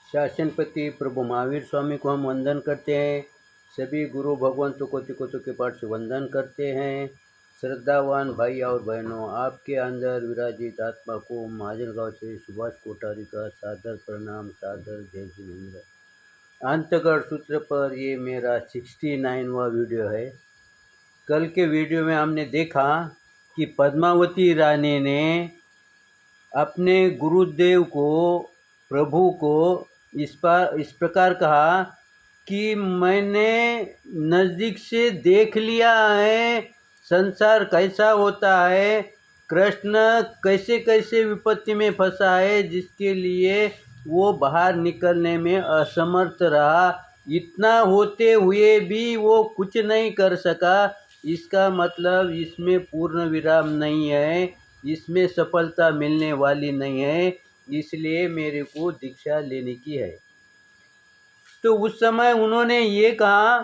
शासनपति प्रभु महावीर स्वामी को हम वंदन करते हैं। सभी गुरु भगवंतों को तिकोतों के पाठ से वंदन करते हैं। श्रद्धावान भाई और बहनों, आपके अंदर विराजित आत्मा को महाजनगांव से सुभाष कोठारी का सादर प्रणाम, सादर जय जिनेन्द्र। अंतगढ़ सूत्र पर ये मेरा 69वां वीडियो है। कल के वीडियो में हमने देखा कि पद्मावती रानी ने अपने गुरुदेव को, प्रभु को इस प्रकार कहा कि मैंने नज़दीक से देख लिया है संसार कैसा होता है, कृष्ण कैसे कैसे विपत्ति में फंसा है, जिसके लिए वो बाहर निकलने में असमर्थ रहा। इतना होते हुए भी वो कुछ नहीं कर सका। इसका मतलब इसमें पूर्ण विराम नहीं है, इसमें सफलता मिलने वाली नहीं है, इसलिए मेरे को दीक्षा लेने की है। तो उस समय उन्होंने ये कहा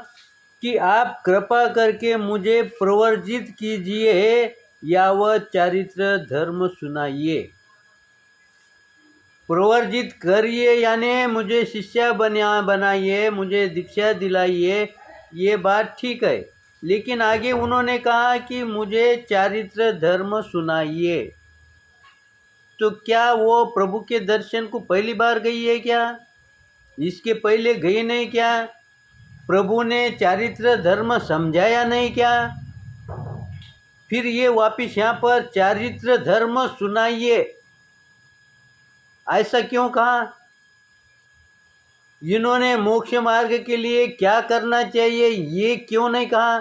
कि आप कृपा करके मुझे प्रवर्जित कीजिए या वह चारित्र धर्म सुनाइए। प्रवर्जित करिए यानी मुझे शिष्य बनाइए, मुझे दीक्षा दिलाइए, ये बात ठीक है। लेकिन आगे उन्होंने कहा कि मुझे चारित्र धर्म सुनाइए। तो क्या वो प्रभु के दर्शन को पहली बार गई है क्या? इसके पहले गई नहीं क्या? प्रभु ने चारित्र धर्म समझाया नहीं क्या? फिर ये वापिस यहाँ पर चारित्र धर्म सुनाइए ऐसा क्यों कहा? इन्होंने मोक्ष मार्ग के लिए क्या करना चाहिए ये क्यों नहीं कहा?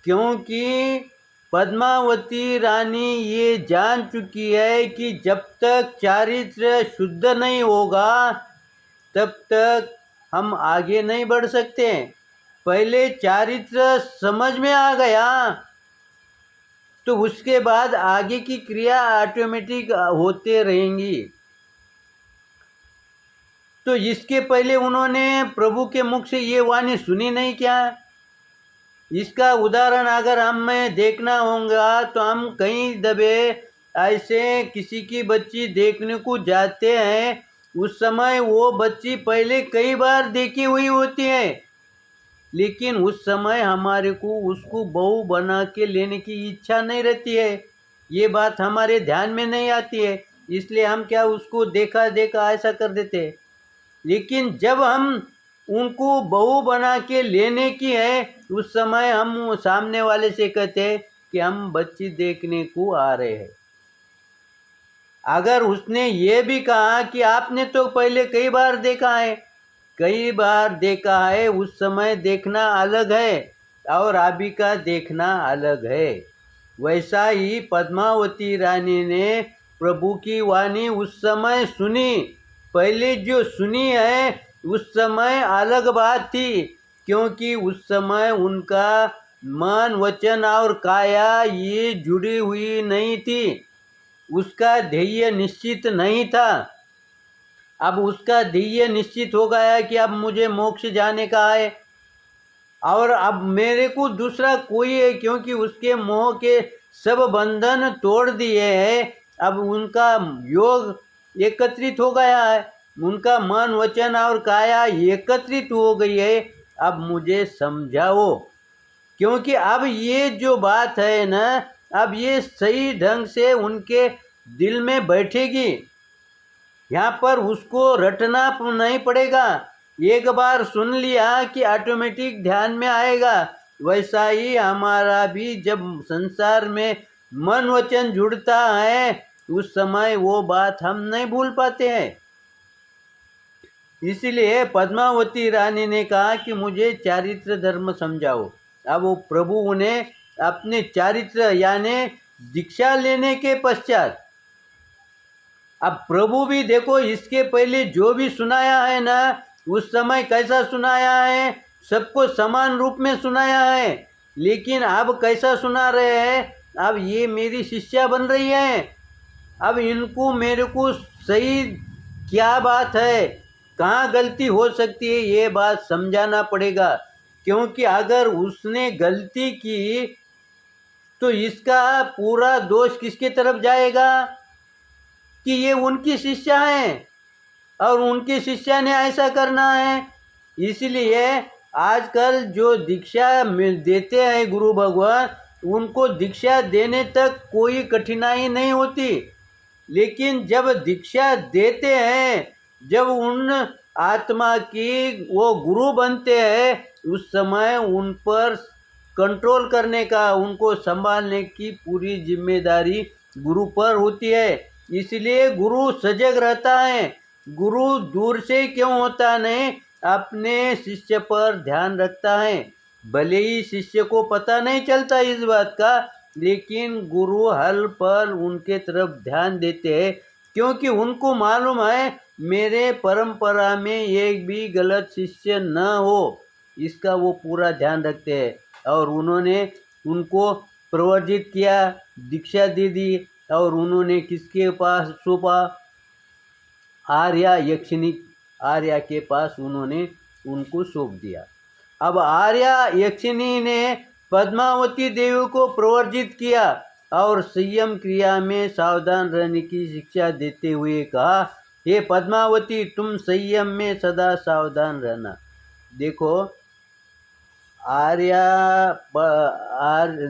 क्योंकि पद्मावती रानी ये जान चुकी है कि जब तक चारित्र शुद्ध नहीं होगा तब तक हम आगे नहीं बढ़ सकते। पहले चारित्र समझ में आ गया तो उसके बाद आगे की क्रिया ऑटोमेटिक होते रहेंगी। तो इसके पहले उन्होंने प्रभु के मुख से ये वाणी सुनी नहीं क्या? इसका उदाहरण अगर हमें देखना होगा तो हम कहीं दबे ऐसे किसी की बच्ची देखने को जाते हैं, उस समय वो बच्ची पहले कई बार देखी हुई होती है, लेकिन उस समय हमारे को उसको बहू बना के लेने की इच्छा नहीं रहती है। ये बात हमारे ध्यान में नहीं आती है, इसलिए हम क्या उसको देखा देखा ऐसा कर देते हैं। लेकिन जब हम उनको बहू बना के लेने की है, उस समय हम सामने वाले से कहते हैं कि हम बच्ची देखने को आ रहे हैं। अगर उसने ये भी कहा कि आपने तो पहले कई बार देखा है, कई बार देखा है, उस समय देखना अलग है और अभी का देखना अलग है। वैसा ही पद्मावती रानी ने प्रभु की वाणी उस समय सुनी। पहले जो सुनी है उस समय अलग बात थी, क्योंकि उस समय उनका मन, वचन और काया ये जुड़ी हुई नहीं थी, उसका ध्येय निश्चित नहीं था। अब उसका ध्येय निश्चित हो गया कि अब मुझे मोक्ष जाने का है और अब मेरे को दूसरा कोई है, क्योंकि उसके मोह के सब बंधन तोड़ दिए हैं। अब उनका योग एकत्रित हो गया है, उनका मन, वचन और काया एकत्रित हो गई है। अब मुझे समझाओ, क्योंकि अब ये जो बात है ना, अब ये सही ढंग से उनके दिल में बैठेगी। यहाँ पर उसको रटना नहीं पड़ेगा, एक बार सुन लिया कि ऑटोमेटिक ध्यान में आएगा। वैसा ही हमारा भी जब संसार में मन वचन जुड़ता है उस समय वो बात हम नहीं भूल पाते हैं। इसलिए पद्मावती रानी ने कहा कि मुझे चारित्र धर्म समझाओ। अब वो प्रभु उन्हें अपने चारित्र यानी दीक्षा लेने के पश्चात, अब प्रभु भी देखो इसके पहले जो भी सुनाया है ना, उस समय कैसा सुनाया है, सबको समान रूप में सुनाया है। लेकिन अब कैसा सुना रहे हैं, अब ये मेरी शिष्या बन रही है, अब इनको मेरे को सही क्या बात है, कहाँ गलती हो सकती है, ये बात समझाना पड़ेगा। क्योंकि अगर उसने गलती की तो इसका पूरा दोष किसके तरफ जाएगा कि ये उनकी शिष्या हैं। और उनके शिष्य ने ऐसा करना है। इसलिए आजकल जो दीक्षा देते हैं गुरु भगवान, उनको दीक्षा देने तक कोई कठिनाई नहीं होती। लेकिन जब दीक्षा देते हैं, जब उन आत्मा की वो गुरु बनते हैं, उस समय उन पर कंट्रोल करने का, उनको संभालने की पूरी जिम्मेदारी गुरु पर होती है। इसलिए गुरु सजग रहता है। गुरु दूर से क्यों होता नहीं, अपने शिष्य पर ध्यान रखता है। भले ही शिष्य को पता नहीं चलता इस बात का, लेकिन गुरु हल पर उनके तरफ ध्यान देते हैं, क्योंकि उनको मालूम है मेरे परंपरा में एक भी गलत शिष्य न हो, इसका वो पूरा ध्यान रखते हैं। और उन्होंने उनको प्रवर्जित किया, दीक्षा दे दी, और उन्होंने किसके पास सौंपा? आर्या यक्षिणी, आर्या के पास उन्होंने उनको सौंप दिया। अब आर्या यक्षिणी ने पद्मावती देवी को प्रवर्जित किया और संयम क्रिया में सावधान रहने की शिक्षा देते हुए कहा, हे पद्मावती, तुम संयम में सदा सावधान रहना। देखो,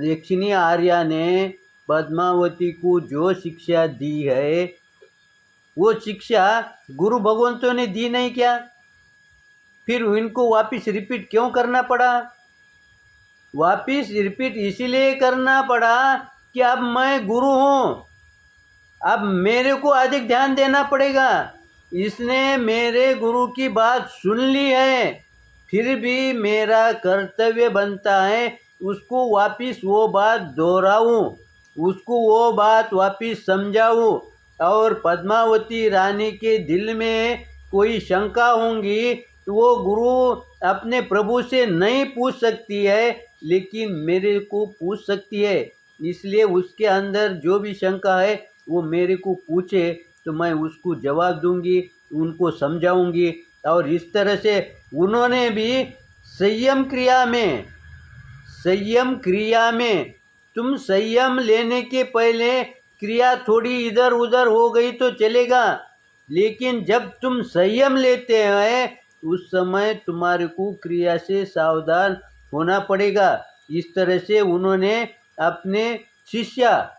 यक्षिणी आर्या ने पद्मावती को जो शिक्षा दी है, वो शिक्षा गुरु भगवंतों ने दी नहीं क्या? फिर इनको वापस रिपीट क्यों करना पड़ा? वापस रिपीट इसीलिए करना पड़ा कि अब मैं गुरु हूँ, अब मेरे को अधिक ध्यान देना पड़ेगा। इसने मेरे गुरु की बात सुन ली है, फिर भी मेरा कर्तव्य बनता है उसको वापस वो बात दोहराऊं, उसको वो बात वापस समझाऊं। और पद्मावती रानी के दिल में कोई शंका होंगी तो वो गुरु अपने प्रभु से नहीं पूछ सकती है, लेकिन मेरे को पूछ सकती है। इसलिए उसके अंदर जो भी शंका है वो मेरे को पूछे तो मैं उसको जवाब दूंगी, उनको समझाऊंगी। और इस तरह से उन्होंने भी संयम क्रिया में तुम संयम लेने के पहले क्रिया थोड़ी इधर उधर हो गई तो चलेगा, लेकिन जब तुम संयम लेते हैं उस समय तुम्हारे को क्रिया से सावधान होना पड़ेगा। इस तरह से उन्होंने अपने शिष्य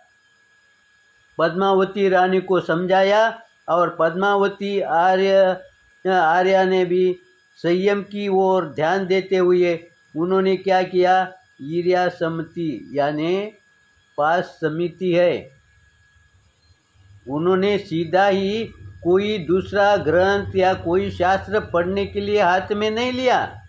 पद्मावती रानी को समझाया, और पद्मावती आर्या ने भी संयम की ओर ध्यान देते हुए उन्होंने क्या किया? ईर्या समिति यानी पास समिति है, उन्होंने सीधा ही कोई दूसरा ग्रंथ या कोई शास्त्र पढ़ने के लिए हाथ में नहीं लिया,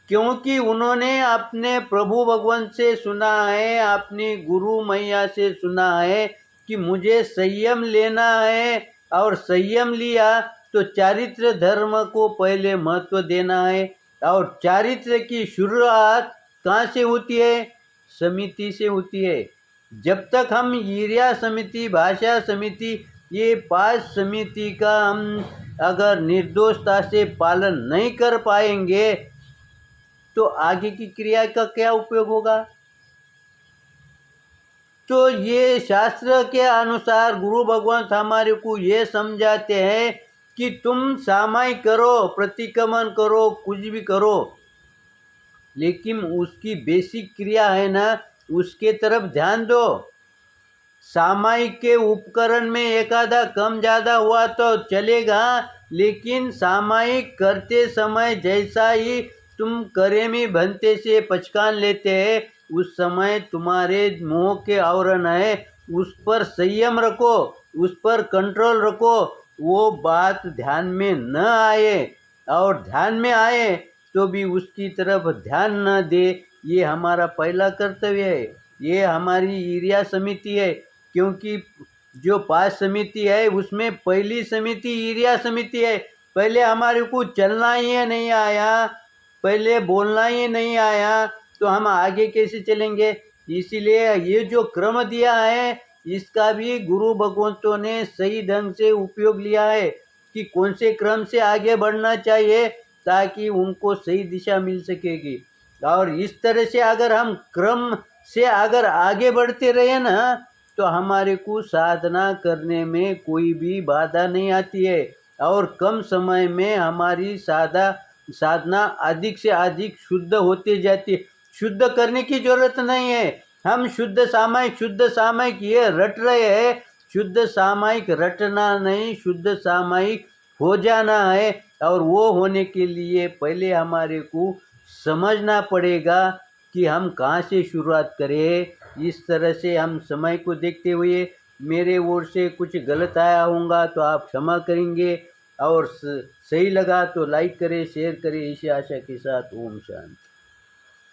क्योंकि उन्होंने अपने प्रभु भगवान से सुना है, अपनी गुरु मैया से सुना है कि मुझे संयम लेना है, और संयम लिया तो चारित्र धर्म को पहले महत्व देना है। और चारित्र की शुरुआत कहाँ से होती है? समिति से होती है। जब तक हम ईर्या समिति, भाषा समिति, ये 5 समिति का हम अगर निर्दोषता से पालन नहीं कर पाएंगे तो आगे की क्रिया का क्या उपयोग होगा? तो ये शास्त्र के अनुसार गुरु भगवान हमारे को ये समझाते हैं कि तुम सामायिक करो, प्रतिक्रमण करो, कुछ भी करो, लेकिन उसकी बेसिक क्रिया है ना, उसके तरफ ध्यान दो। सामायिक के उपकरण में एकादा कम ज़्यादा हुआ तो चलेगा, लेकिन सामायिक करते समय जैसा ही तुम करेमी भंते से पहचान लेते हैं, उस समय तुम्हारे मोह के आवरण है, उस पर संयम रखो, उस पर कंट्रोल रखो, वो बात ध्यान में न आए, और ध्यान में आए तो भी उसकी तरफ ध्यान न दे। ये हमारा पहला कर्तव्य है, ये हमारी ईर्या समिति है। क्योंकि जो 5 समिति है उसमें पहली समिति ईर्या समिति है। पहले हमारे को चलना ही नहीं आया, पहले बोलना ही नहीं आया, तो हम आगे कैसे चलेंगे? इसीलिए ये जो क्रम दिया है इसका भी गुरु भगवंतों ने सही ढंग से उपयोग लिया है कि कौन से क्रम से आगे बढ़ना चाहिए ताकि उनको सही दिशा मिल सकेगी। और इस तरह से अगर हम क्रम से अगर आगे बढ़ते रहे ना, तो हमारे को साधना करने में कोई भी बाधा नहीं आती है। और कम समय में हमारी साधना अधिक से अधिक शुद्ध होते जाती है। शुद्ध करने की जरूरत नहीं है। हम शुद्ध सामायिक ये रट रहे हैं। शुद्ध सामायिक रटना नहीं, शुद्ध सामायिक हो जाना है। और वो होने के लिए पहले हमारे को समझना पड़ेगा कि हम कहाँ से शुरुआत करें। इस तरह से हम समय को देखते हुए, मेरे ओर से कुछ गलत आया होगा तो आप क्षमा करेंगे, और सही लगा तो लाइक करें, शेयर करें। इसी आशा के साथ ओम शांति।